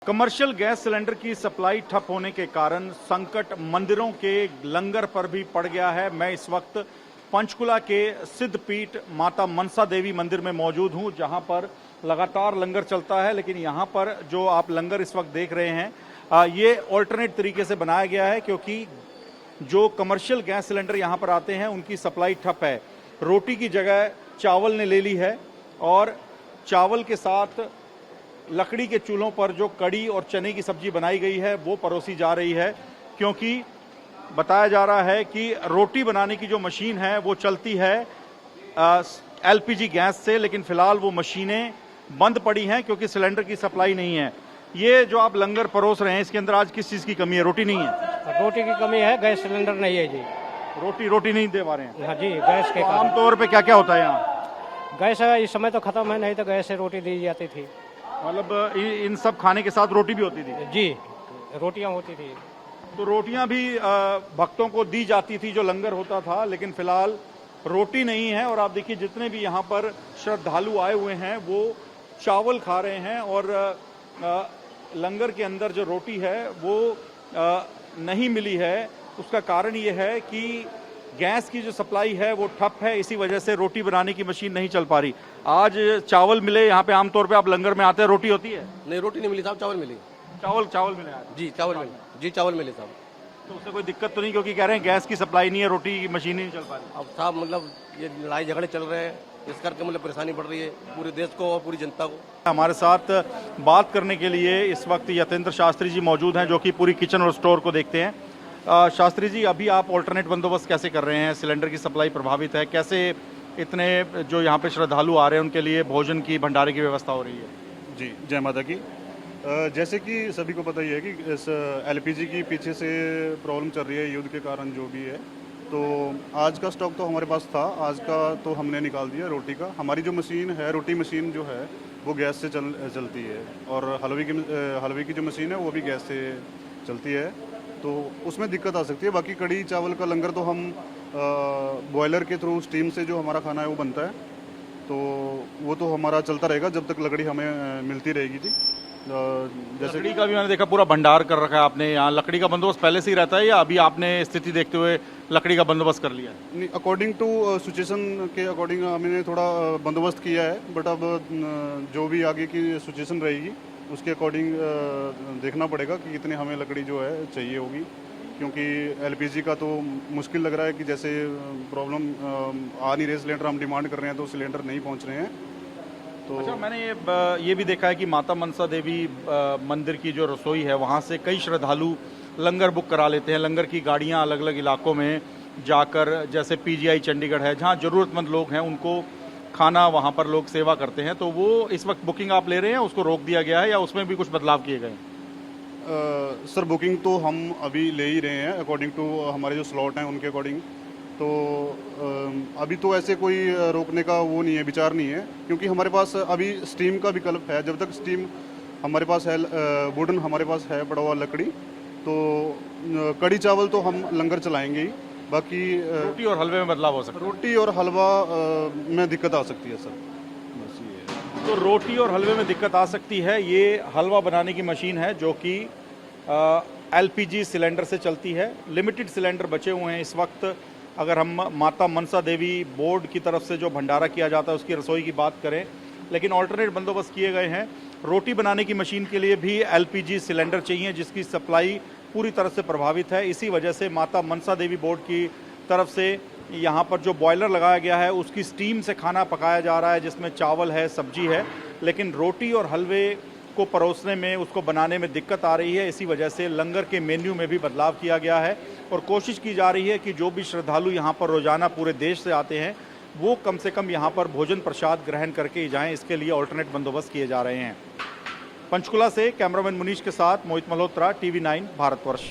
Commercial gas cylinder की supply ठप होने के कारण संकट मंदिरों के लंगर पर भी पड़ गया है। मैं इस वक्त पंचकुला के सिद्धपीठ माता मनसा देवी मंदिर में मौजूद हूं, जहां पर लगातार लंगर चलता है। लेकिन यहां पर जो आप लंगर इस वक्त देख रहे हैं, ये ऑल्टरनेट तरीके से बनाया गया है, क्योंकि जो कमर्शियल गैस सिलेंडर यहां पर आते हैं उनकी सप्लाई ठप है। रोटी की जगह चावल ने ले ली है और चावल के साथ लकड़ी के चूल्हों पर जो कड़ी और चने की सब्जी बनाई गई है वो परोसी जा रही है, क्योंकि बताया जा रहा है कि रोटी बनाने की जो मशीन है वो चलती है एलपीजी गैस से, लेकिन फिलहाल वो मशीनें बंद पड़ी हैं क्योंकि सिलेंडर की सप्लाई नहीं है। ये जो आप लंगर परोस रहे हैं, इसके अंदर आज किस चीज़ की कमी है? रोटी नहीं है? रोटी की कमी है, गैस सिलेंडर नहीं है जी। रोटी नहीं दे पा रहे हैं? हाँ जी, गैस के आमतौर पे क्या क्या होता है यहाँ? गैस इस समय तो खत्म है, नहीं तो गैस से रोटी दी जाती थी। मतलब इन सब खाने के साथ रोटी भी होती थी? जी, रोटियां होती थी। तो रोटियां भी भक्तों को दी जाती थी जो लंगर होता था, लेकिन फिलहाल रोटी नहीं है। और आप देखिए जितने भी यहाँ पर श्रद्धालु आए हुए हैं वो चावल खा रहे हैं, और लंगर के अंदर जो रोटी है वो नहीं मिली है। उसका कारण ये है कि गैस की जो सप्लाई है वो ठप है, इसी वजह से रोटी बनाने की मशीन नहीं चल पा रही। आज चावल मिले यहाँ पे, आमतौर पे आप लंगर में आते हैं, रोटी होती है? नहीं, रोटी नहीं मिली साहब, चावल मिली। चावल मिले आज? जी चावल मिले, जी चावल मिले साहब। तो उससे कोई दिक्कत तो नहीं, क्योंकि कह रहे हैं गैस की सप्लाई नहीं है, रोटी की मशीन ही नहीं चल पा रही? अब साहब मतलब ये लड़ाई झगड़े चल रहे हैं, इस करके मतलब परेशानी बढ़ रही है पूरे देश को और पूरी जनता को। हमारे साथ बात करने के लिए इस वक्त यतेंद्र शास्त्री जी मौजूद हैं, जो कि पूरी किचन और स्टोर को देखते हैं। शास्त्री जी, अभी आप ऑल्टरनेट बंदोबस्त कैसे कर रहे हैं? सिलेंडर की सप्लाई प्रभावित है, कैसे इतने जो यहाँ पे श्रद्धालु आ रहे हैं उनके लिए भोजन की, भंडारे की व्यवस्था हो रही है? जी, जय माता की। जैसे कि सभी को पता ही है कि इस एलपीजी की पीछे से प्रॉब्लम चल रही है, युद्ध के कारण जो भी है। तो आज का स्टॉक तो हमारे पास था, आज का तो हमने निकाल दिया रोटी का। हमारी जो मशीन है, रोटी मशीन जो है वो गैस से चलती है, और हलवे की जो मशीन है वो भी गैस से चलती है, तो उसमें दिक्कत आ सकती है। बाकी कड़ी चावल का लंगर तो हम बॉयलर के थ्रू स्टीम से जो हमारा खाना है वो बनता है, तो वो तो हमारा चलता रहेगा जब तक लकड़ी हमें मिलती रहेगी जी। जैसे लकड़ी का भी मैंने देखा पूरा भंडार कर रखा है आपने यहाँ। लकड़ी का बंदोबस्त पहले से ही रहता है या अभी आपने स्थिति देखते हुए लकड़ी का बंदोबस्त कर लिया है? नहीं, अकॉर्डिंग टू सिचुएशन के अकॉर्डिंग हमने थोड़ा बंदोबस्त किया है, बट अब जो भी आगे की सिचुएशन रहेगी उसके अकॉर्डिंग देखना पड़ेगा कि कितने हमें लकड़ी जो है चाहिए होगी, क्योंकि एलपीजी का तो मुश्किल लग रहा है कि जैसे प्रॉब्लम आ नहीं रहे सिलेंडर, हम डिमांड कर रहे हैं तो सिलेंडर नहीं पहुंच रहे हैं। तो अच्छा, मैंने ये भी देखा है कि माता मनसा देवी मंदिर की जो रसोई है वहाँ से कई श्रद्धालु लंगर बुक करा लेते हैं। लंगर की गाड़ियाँ अलग अलग इलाकों में जाकर, जैसे पीजीआई चंडीगढ़ है जहाँ ज़रूरतमंद लोग हैं उनको खाना वहाँ पर लोग सेवा करते हैं, तो वो इस वक्त बुकिंग आप ले रहे हैं, उसको रोक दिया गया है या उसमें भी कुछ बदलाव किए गए? सर, बुकिंग तो हम अभी ले ही रहे हैं अकॉर्डिंग टू हमारे जो स्लॉट हैं उनके अकॉर्डिंग। तो अभी तो ऐसे कोई रोकने का वो नहीं है, विचार नहीं है, क्योंकि हमारे पास अभी स्टीम का विकल्प है। जब तक स्टीम हमारे पास है, वुडन हमारे पास है पड़ा हुआ लकड़ी, तो कड़ी चावल तो हम लंगर चलाएंगे ही। बाकी रोटी और हलवे में बदलाव हो सकता है? रोटी और हलवा में दिक्कत आ सकती है सर, बस ये। तो रोटी और हलवे में दिक्कत आ सकती है। ये हलवा बनाने की मशीन है जो कि एलपीजी सिलेंडर से चलती है। लिमिटेड सिलेंडर बचे हुए हैं इस वक्त। अगर हम माता मनसा देवी बोर्ड की तरफ से जो भंडारा किया जाता है उसकी रसोई की बात करें, लेकिन ऑल्टरनेट बंदोबस्त किए गए हैं। रोटी बनाने की मशीन के लिए भी एलपीजी सिलेंडर चाहिए, जिसकी सप्लाई पूरी तरह से प्रभावित है। इसी वजह से माता मनसा देवी बोर्ड की तरफ से यहाँ पर जो बॉयलर लगाया गया है उसकी स्टीम से खाना पकाया जा रहा है, जिसमें चावल है, सब्जी है, लेकिन रोटी और हलवे को परोसने में, उसको बनाने में दिक्कत आ रही है। इसी वजह से लंगर के मेन्यू में भी बदलाव किया गया है और कोशिश की जा रही है कि जो भी श्रद्धालु यहाँ पर रोजाना पूरे देश से आते हैं वो कम से कम यहाँ पर भोजन प्रसाद ग्रहण करके ही जाएं। इसके लिए ऑल्टरनेट बंदोबस्त किए जा रहे हैं। पंचकुला से कैमरामैन मुनीश के साथ मोहित मल्होत्रा, टीवी 9 भारतवर्ष।